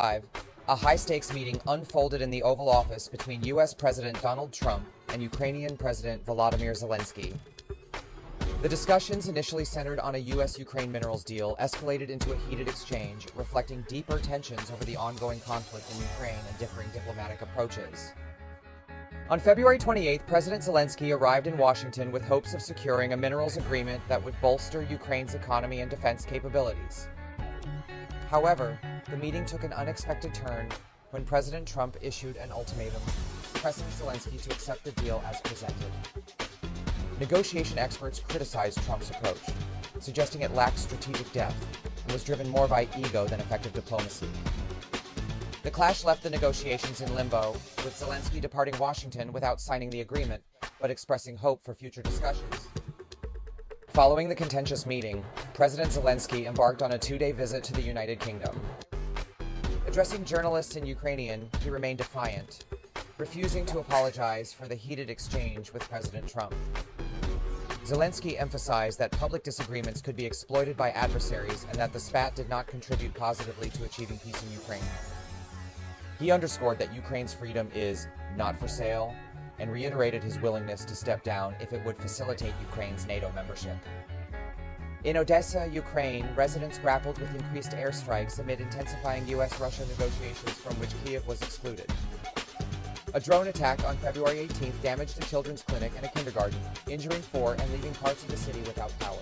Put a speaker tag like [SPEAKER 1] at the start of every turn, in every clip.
[SPEAKER 1] 5, a high-stakes meeting unfolded in the Oval Office between U.S. President Donald Trump and Ukrainian President Volodymyr Zelensky. The discussions, initially centered on a U.S.-Ukraine minerals deal, escalated into a heated exchange, reflecting deeper tensions over the ongoing conflict in Ukraine and differing diplomatic approaches. On February 28th, President Zelensky arrived in Washington with hopes of securing a minerals agreement that would bolster Ukraine's economy and defense capabilities. However, the meeting took an unexpected turn when President Trump issued an ultimatum, pressing Zelensky to accept the deal as presented. Negotiation experts criticized Trump's approach, suggesting it lacked strategic depth and was driven more by ego than effective diplomacy. The clash left the negotiations in limbo, with Zelensky departing Washington without signing the agreement, but expressing hope for future discussions. Following the contentious meeting, President Zelensky embarked on a two-day visit to the United Kingdom. Addressing journalists in Ukrainian, he remained defiant, refusing to apologize for the heated exchange with President Trump. Zelensky emphasized that public disagreements could be exploited by adversaries and that the spat did not contribute positively to achieving peace in Ukraine. He underscored that Ukraine's freedom is not for sale and reiterated his willingness to step down if it would facilitate Ukraine's NATO membership. In Odessa, Ukraine, residents grappled with increased airstrikes amid intensifying U.S.-Russia negotiations from which Kyiv was excluded. A drone attack on February 18th damaged a children's clinic and a kindergarten, injuring 4 and leaving parts of the city without power.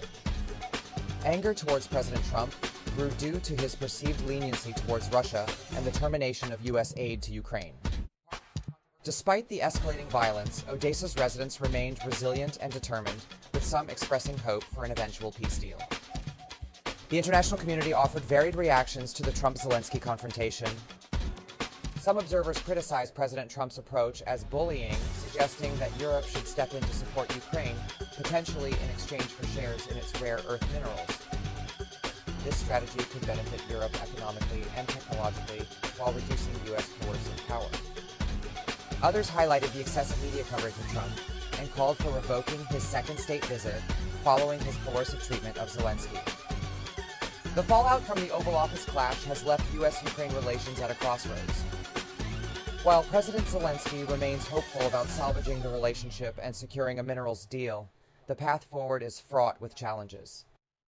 [SPEAKER 1] Anger towards President Trump grew due to his perceived leniency towards Russia and the termination of U.S. aid to Ukraine. Despite the escalating violence, Odessa's residents remained resilient and determined, with some expressing hope for an eventual peace deal. The international community offered varied reactions to the Trump-Zelensky confrontation. Some observers criticized President Trump's approach as bullying, suggesting that Europe should step in to support Ukraine, potentially in exchange for shares in its rare earth minerals. This strategy could benefit Europe economically and technologically while reducing U.S. coercive power. Others highlighted the excessive media coverage of Trump and called for revoking his second state visit following his coercive treatment of Zelensky. The fallout from the Oval Office clash has left U.S.-Ukraine relations at a crossroads. While President Zelensky remains hopeful about salvaging the relationship and securing a minerals deal, the path forward is fraught with challenges.